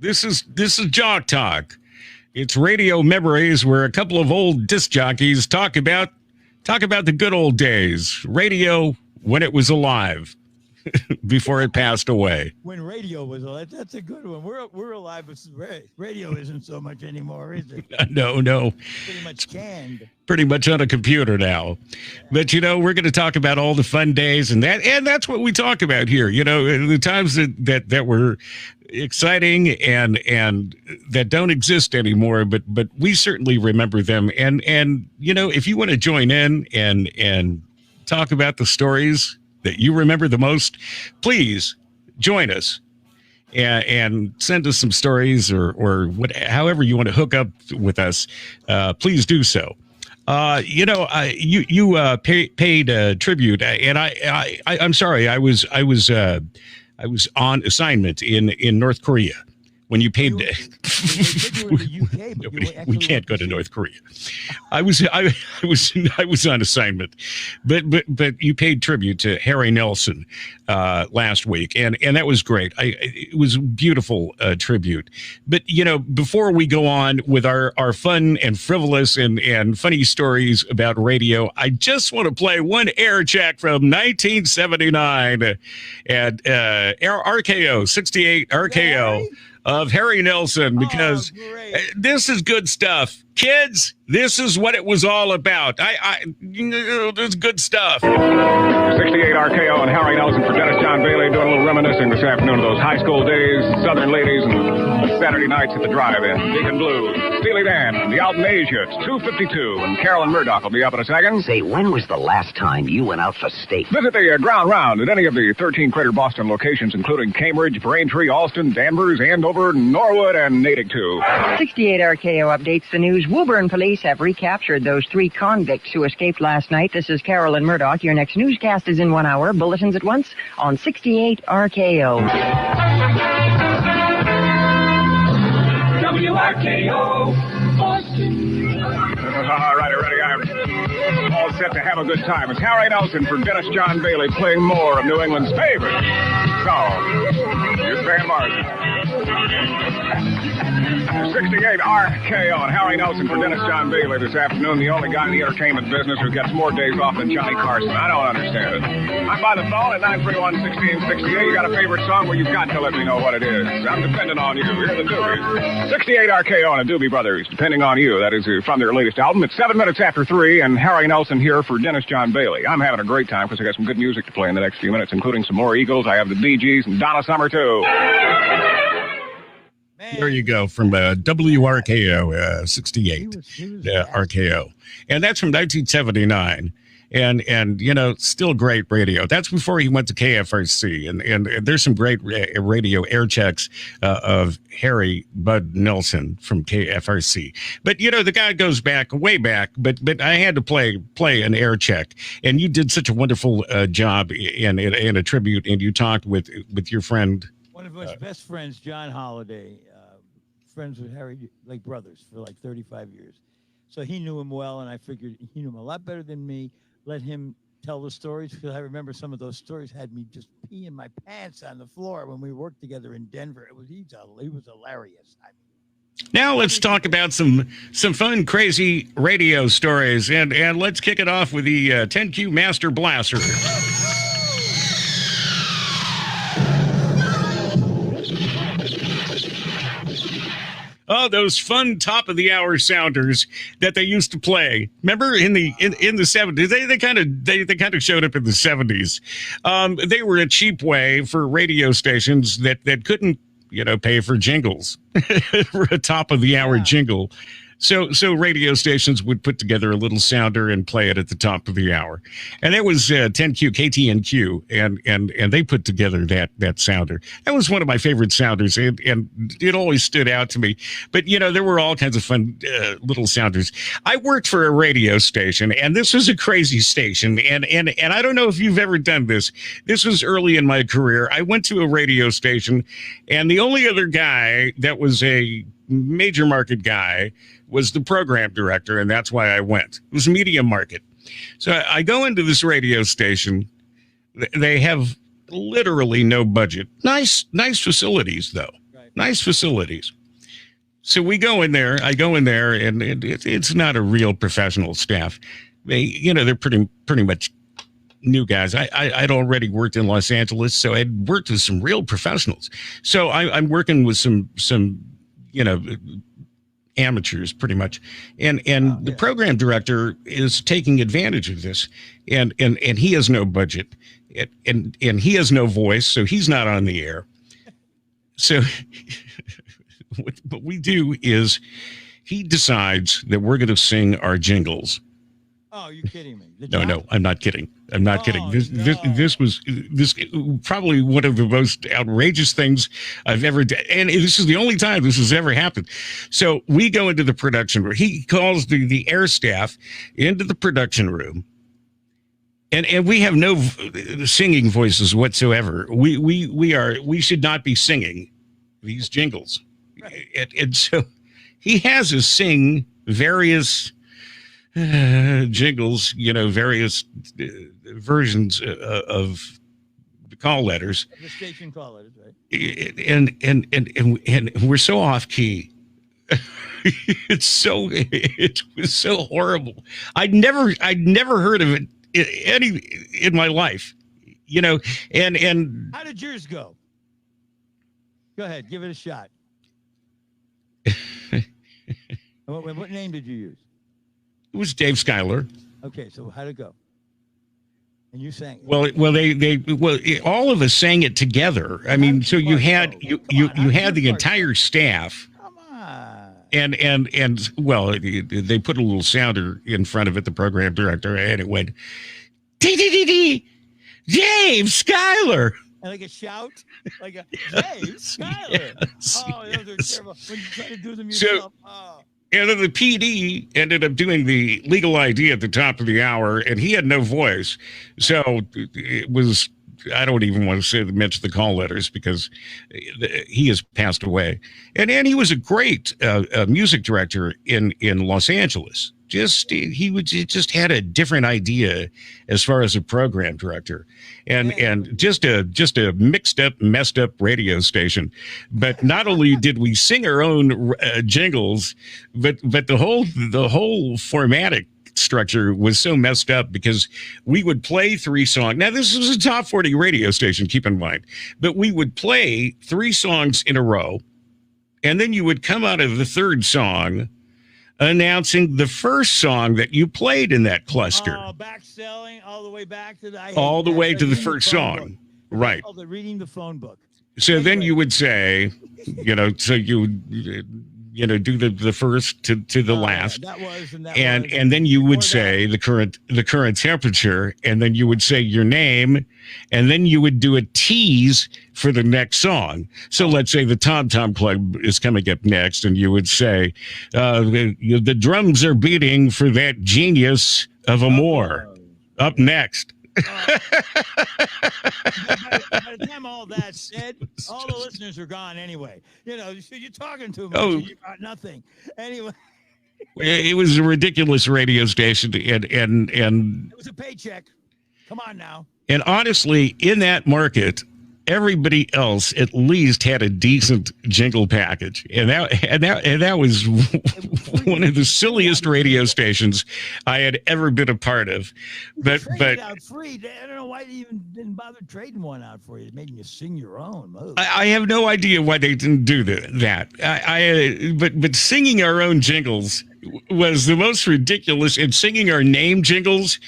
This is Jock Talk. It's radio memories where a couple of old disc jockeys talk about the good old days. Radio when it was alive, before it passed away. When radio was alive, that's a good one. We're alive, but radio isn't so much anymore, is it? No. Pretty much canned. Pretty much on a computer now. But, we're going to talk about all the fun days and that's what we talk about here. The times that were exciting and that don't exist anymore, but we certainly remember them. And if you want to join in and talk about the stories that you remember the most, please join us and send us some stories or however you want to hook up with us. Please do so. You paid tribute, and I'm sorry. I was on assignment in North Korea when you paid. We can't go to North Korea. I was on assignment, but you paid tribute to Harry Nelson last week, and that was great. It was a beautiful tribute. But before we go on with our fun and frivolous and funny stories about radio, I just want to play one air check from 1979 at RKO 68 RKO. Of Harry Nelson, because this is good stuff. Kids, this is what it was all about. This is good stuff. 68 RKO and Harry Nelson for Dennis John Bailey doing a little reminiscing this afternoon of those high school days, Southern ladies, and Saturday nights at the drive-in. Deacon Blues, Steely Dan, the Alton Asia, it's 2:52, and Carolyn Murdoch will be up in a second. Say, when was the last time you went out for steak? Visit the Ground Round at any of the 13 Greater Boston locations, including Cambridge, Braintree, Alston, Danvers, Andover, Norwood, and Natick, too. 68 RKO updates the news. Woburn police have recaptured those 3 convicts who escaped last night. This is Carolyn Murdoch. Your next newscast is in 1 hour. Bulletins at once on 68 RKO. WRKO, Boston. All right, ready. I'm all set to have a good time. It's Harry Nelson for Dennis John Bailey playing more of New England's favorite song. Here's Van Morrison. 68 RKO and Harry Nelson for Dennis John Bailey this afternoon, the only guy in the entertainment business who gets more days off than Johnny Carson. I don't understand it. I'm by the phone at 931-1668. You got a favorite song? Well, you've got to let me know what it is. I'm depending on you. You're the Doobies. 68 RKO and the Doobie Brothers, depending on you. That is from their latest album. It's 7 minutes after 3, and Harry Nelson here for Dennis John Bailey. I'm having a great time because I got some good music to play in the next few minutes, including some more Eagles. I have the Bee Gees and Donna Summer, too. There you go, from WRKO 68 RKO, and that's from 1979, and still great radio. That's before he went to KFRC, and there's some great radio air checks of Harry Bud Nelson from KFRC. But the guy goes way back. But I had to play an air check, and you did such a wonderful job in a tribute, and you talked with your friend. One of his best friends, John Holliday, friends with Harry like brothers for like 35 years. So he knew him well, and I figured he knew him a lot better than me. Let him tell the stories, because I remember some of those stories had me just peeing my pants on the floor when we worked together in Denver. He was hilarious. Now let's talk about some fun, crazy radio stories, and let's kick it off with the 10Q Master Blaster. Oh, those fun top of the hour sounders that they used to play. Remember in the 70s, they kind of showed up in the 70s. They were a cheap way for radio stations that couldn't, pay for jingles for a top of the hour jingle. So radio stations would put together a little sounder and play it at the top of the hour. And that was 10Q, KTNQ, and they put together that sounder. That was one of my favorite sounders, and it always stood out to me. But, there were all kinds of fun little sounders. I worked for a radio station, and this was a crazy station, and I don't know if you've ever done this. This was early in my career. I went to a radio station, and the only other guy that was a major market guy was the program director, and that's why I went. It was medium market. So I go into this radio station. They have literally no budget. Nice facilities, though. Right. nice facilities. So we go in there. I go in there, and it's not a real professional staff. They're pretty much new guys. I'd already worked in Los Angeles, so I'd worked with some real professionals. So I'm working with some amateurs pretty much, and the program director is taking advantage of this, and he has no budget, and he has no voice, so he's not on the air. So what we do is he decides that we're going to sing our jingles. Oh, you're kidding me. No, I'm not kidding. I'm not kidding. This was probably one of the most outrageous things I've ever done. And this is the only time this has ever happened. So we go into the production room. He calls the air staff into the production room. And we have no singing voices whatsoever. We should not be singing these jingles. Right. And so he has us sing various jingles, various versions of the call letters. The station call letters, right? And we're so off key. It was so horrible. I'd never heard of it in my life, and how did yours go? Go ahead, give it a shot. What name did you use? It was Dave Schuyler. Okay, so how'd it go? And you sang. Well, all of us sang it together. I mean, so you had the entire staff. Come on. And they put a little sounder in front of it, the program director, and it went, D-D-D-D, Dave Schuyler. And like a shout, like a Dave Schuyler. Yes, oh, those are terrible. When you try to do them So, yourself. and then the PD ended up doing the legal ID at the top of the hour, and he had no voice. So it was, I don't even want to mention the call letters because he has passed away. And he was a great music director in Los Angeles. He just had a different idea as far as a program director, and just a mixed up, messed up radio station. But not only did we sing our own jingles, but the whole formatic structure was so messed up because we would play 3 songs. Now, this was a top 40 radio station, keep in mind, but we would play 3 songs in a row, and then you would come out of the third song announcing the first song that you played in that cluster. Back selling all the way back to the first song. Book. Right. Reading the phone book. So anyway. Then you would say, so you would, do the first to the last. And then you would say the current temperature, and then you would say your name, and then you would do a tease for the next song. So let's say the Tom Tom Club is coming up next, and you would say, the drums are beating for that genius of Amore. Up next. By the time all that's said, all the listeners are gone anyway. So you're talking too much. And you got nothing. Anyway. It was a ridiculous radio station, and it was a paycheck. Come on now. And honestly, in that market, everybody else at least had a decent jingle package, and that was one of the silliest radio stations I had ever been a part of. But out free. I don't know why they even didn't bother trading one out for you, making you sing your own. I have no idea why they didn't do that. But singing our own jingles was the most ridiculous, and singing our name jingles,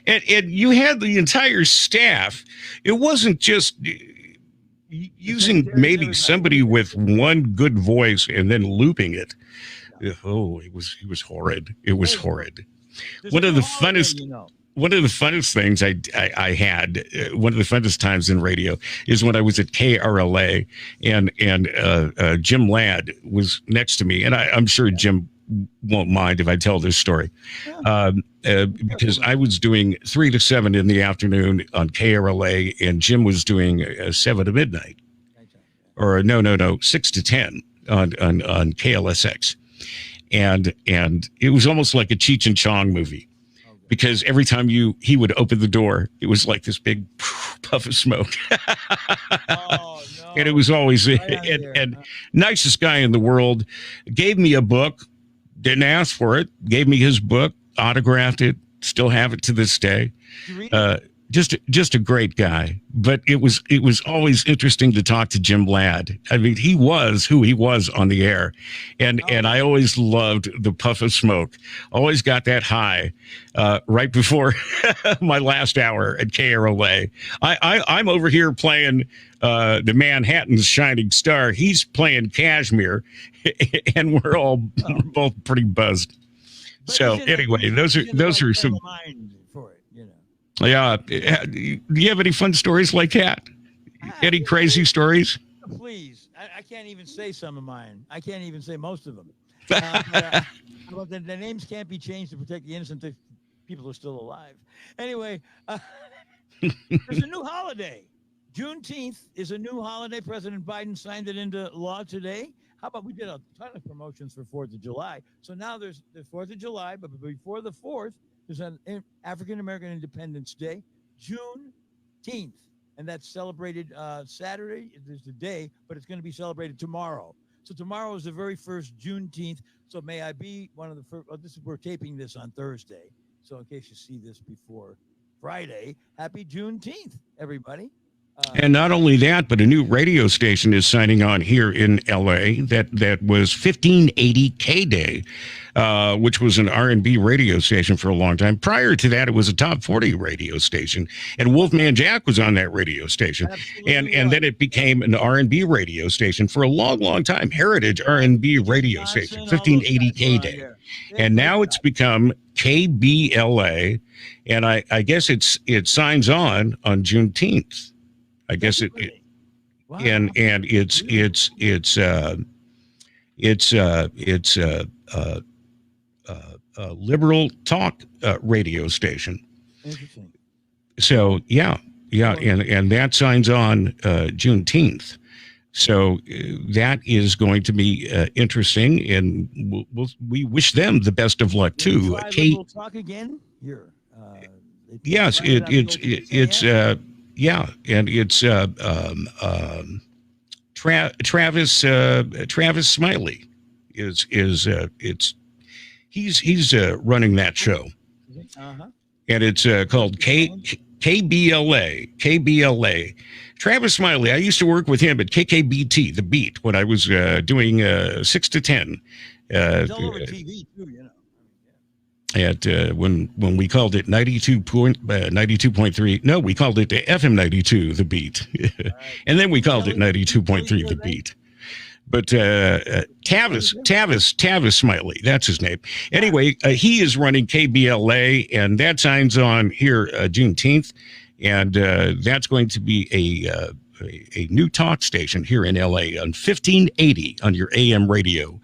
and you had the entire staff. It wasn't just using maybe somebody with one good voice and then looping it. Oh, it was horrid. It was horrid. One of the funnest things I had, one of the funnest times in radio is when I was at KRLA, and Jim Ladd was next to me, and I'm sure Jim won't mind if I tell this story, because I was doing 3 to 7 in the afternoon on KRLA, and Jim was doing 7 to midnight, or no, 6 to 10 on KLSX, and it was almost like a Cheech and Chong movie, because every time he would open the door, it was like this big puff of smoke. Oh, no. And it was always Right out of here. and nicest guy in the world. Gave me a book, didn't ask for it. Gave me his book, autographed it, still have it to this day. Did you read it? Just a great guy. But it was always interesting to talk to Jim Ladd. I mean, he was who he was on the air, and I always loved the puff of smoke. Always got that high right before my last hour at KRLA. I'm over here playing the Manhattan's Shining Star. He's playing Kashmir, and we're both pretty buzzed. But So isn't anyway, it- those isn't it are like some. mind for it, you know? Yeah. Do you have any fun stories like that? Any crazy stories? Please, I can't even say some of mine. I can't even say most of them. But the names can't be changed to protect the innocent if people are still alive. Anyway, there's a new holiday. Juneteenth is a new holiday. President Biden signed it into law today. How about we did a ton of promotions for 4th of July. So now there's the 4th of July, but before the 4th, there's an African-American Independence Day, Juneteenth. And that's celebrated Saturday. There's the day, but it's going to be celebrated tomorrow. So tomorrow is the very first Juneteenth. So may I be one of the first? We're taping this on Thursday. So in case you see this before Friday, happy Juneteenth, everybody. And not only that, but a new radio station is signing on here in LA that was 1580 K-Day, which was an R&B radio station for a long time. Prior to that, it was a top 40 radio station, and Wolfman Jack was on that radio station. And then it became an R&B radio station for a long, long time. Heritage R&B radio station, 1580 K-Day. And now it's become KBLA, and I guess it signs on Juneteenth. I guess Wow. and it's a liberal talk radio station. Interesting. So yeah, and that signs on Juneteenth. So that is going to be interesting, and we wish them the best of luck too. We'll talk again here. Yes, it's. Yeah, and it's Travis Smiley is he's running that show, and it's called KBLA. Travis Smiley. I used to work with him at KKBT, The Beat, when I was doing 6 to 10. It's all over TV too, you know. At when we called it 92.3. No, we called it the FM 92, The Beat. And then we called it 92.3, The Beat. But Tavis Smiley, that's his name. Anyway, he is running KBLA, and that signs on here Juneteenth. And that's going to be a new talk station here in LA on 1580 on your AM radio.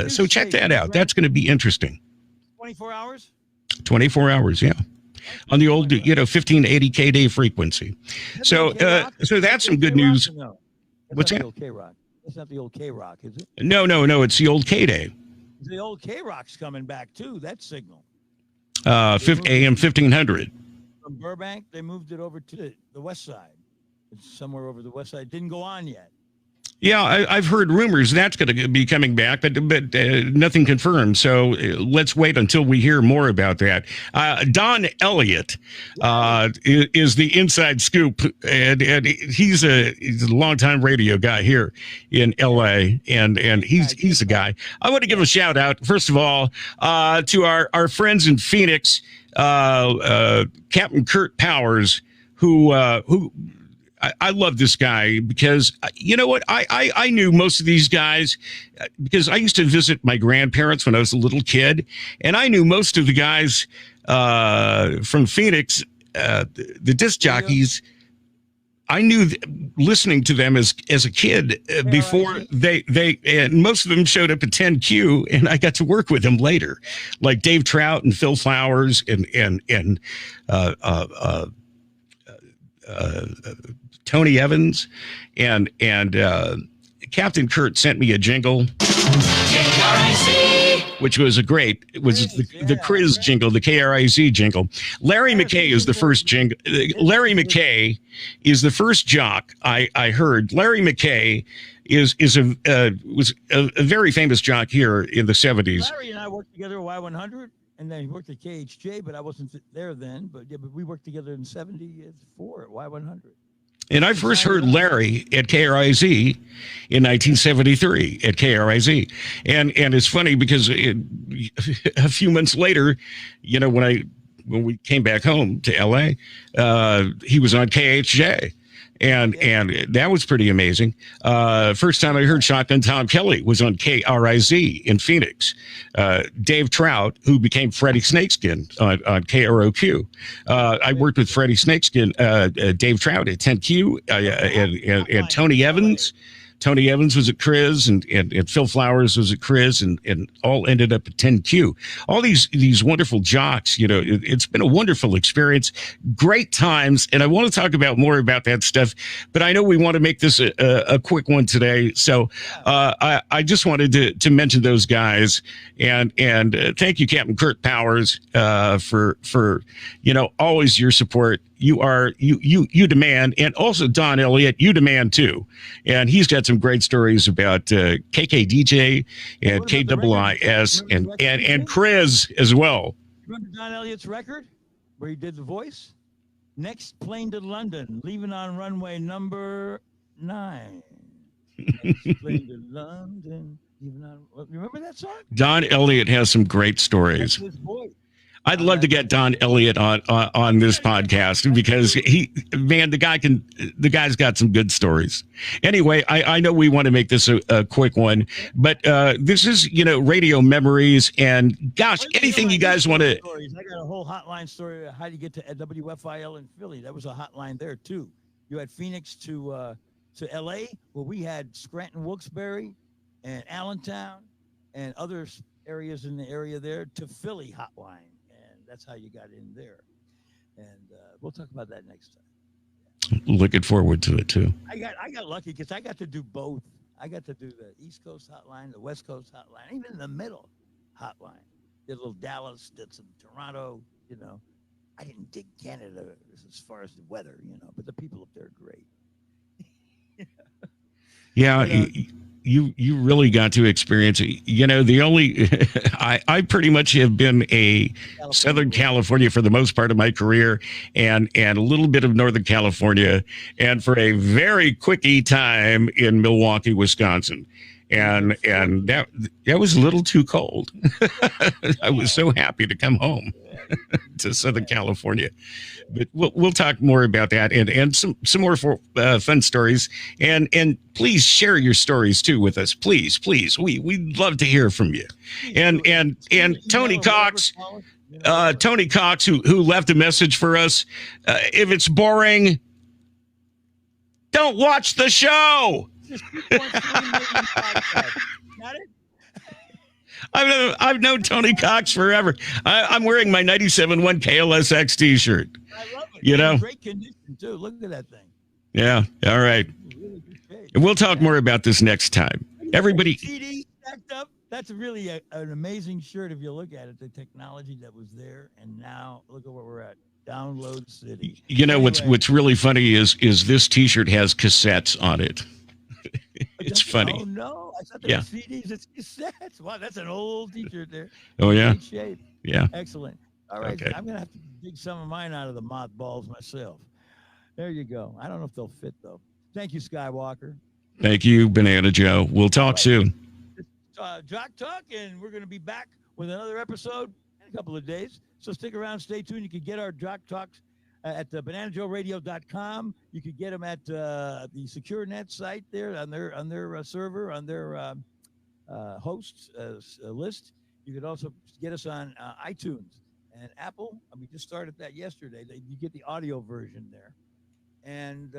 So check that out. That's going to be interesting. 24 hours? 24 hours, yeah. On the old, 1580 K-Day frequency. So that's some good news. No? What's that? The old K-Rock. That's not the old K-Rock, is it? No, it's the old K-Day. The old K-Rock's coming back, too, that signal. AM 1500. From Burbank, they moved it over to the west side. It's somewhere over the west side. It didn't go on yet. Yeah, I've heard rumors that's going to be coming back, but nothing confirmed. So let's wait until we hear more about that. Don Elliott is the inside scoop, and he's a longtime radio guy here in L.A., and he's a guy. I want to give a shout out, first of all, to our friends in Phoenix, Captain Kurt Powers, who I love this guy because, you know what, I knew most of these guys because I used to visit my grandparents when I was a little kid, and I knew most of the guys from Phoenix, the disc jockeys. I knew listening to them as a kid before they and most of them showed up at 10Q, and I got to work with them later, like Dave Trout and Phil Flowers and Tony Evans, and Captain Kurt sent me a jingle. which was it was the Kriz jingle, the KRIZ jingle. Larry McKay is the first jingle. Larry McKay is the first jock I heard. Larry McKay was a very famous jock here in the 70s. Larry and I worked together at Y100, and then he worked at KHJ, but I wasn't there then. But we worked together in '74 at Y100. And I first heard Larry at KRIZ in 1973 at KRIZ. And it's funny because a few months later, when we came back home to LA, he was on KHJ. And that was pretty amazing. First time I heard Shotgun Tom Kelly was on KRIZ in Phoenix. Dave Trout, who became Freddie Snakeskin on KROQ. I worked with Freddie Snakeskin, Dave Trout at 10Q, and Tony Evans. Tony Evans was at Kriz, and Phil Flowers was at Kriz, and all ended up at 10Q. All these wonderful jocks, it's been a wonderful experience, great times, and I want to talk about more about that stuff, but I know we want to make this a quick one today, so I just wanted to mention those guys, and thank you, Captain Kurt Powers, for always your support. You demand, and also Don Elliott, you demand too. And he's got some great stories about KKDJ and KIIS and Kriz as well. Remember Don Elliott's record where he did the voice? Next plane to London, leaving on runway number 9. Next plane to London, leaving on. Remember that song? Don Elliott has some great stories. That's his voice. I'd love to get Don Elliott on this podcast because the guy's got some good stories. Anyway, I know we want to make this a quick one, but this is, radio memories, and gosh, anything you guys want to. I got a whole hotline story of how you get to WFIL in Philly. That was a hotline there too. You had Phoenix to LA, where we had Scranton, Wilkes-Barre, and Allentown, and other areas in the area there to Philly hotline. That's how you got in there. And we'll talk about that next time. Looking forward to it, too. I got lucky because I got to do both. I got to do the East Coast hotline, the West Coast hotline, even the middle hotline. Did a little Dallas, did some Toronto, I didn't dig Canada as far as the weather, but the people up there are great. Yeah, you really got to experience it. The only I pretty much have been a Southern California for the most part of my career, and a little bit of Northern California, and for a very quickie time in Milwaukee, Wisconsin. And that was a little too cold. I was so happy to come home to Southern California. But we'll talk more about that and some more fun stories. And please share your stories too with us. Please. We'd love to hear from you. And Tony Cox, who left a message for us. If it's boring, don't watch the show. Got it? I've known Tony Cox forever. I'm wearing my 97.1 KLSX t-shirt. I love it. Great condition too. Look at that thing. Yeah. All right. Really good shape. And we'll talk more about this next time. Everybody. CD stacked up. That's really an amazing shirt if you look at it. The technology that was there, and now look at where we're at. Download City. What's really funny is this t-shirt has cassettes on it. It's funny. Oh no! I thought they were CDs. It's cassettes. Wow, that's an old t-shirt there. Oh yeah. Great shape. Yeah. Excellent. All right, okay. I'm gonna have to dig some of mine out of the mothballs myself. There you go. I don't know if they'll fit though. Thank you, Skywalker. Thank you, Banana Joe. We'll talk soon. Jock Talk, and we're gonna be back with another episode in a couple of days. So stick around, stay tuned. You can get our Jock Talks at bananajoeradio.com. You could get them at the SecureNet site there on their server, on their hosts list. You could also get us on iTunes and Apple. We just started that yesterday. You get the audio version there. And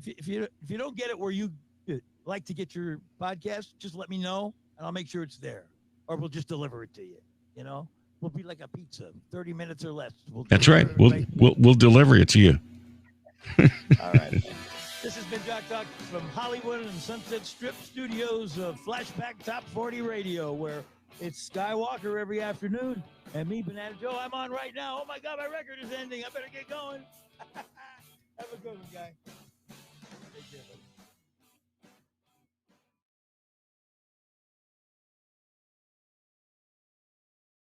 if you don't get it where you like to get your podcast, just let me know, and I'll make sure it's there. Or we'll just deliver it to you, We'll be like a pizza, 30 minutes or less. That's right. We'll deliver it to you. All right. This has been Jock Talk from Hollywood and Sunset Strip Studios of Flashback Top 40 Radio, where It's Skywalker every afternoon. And me, Banana Joe, I'm on right now. Oh, my God, my record is ending. I better get going. Have a good one, guy. Take care, buddy.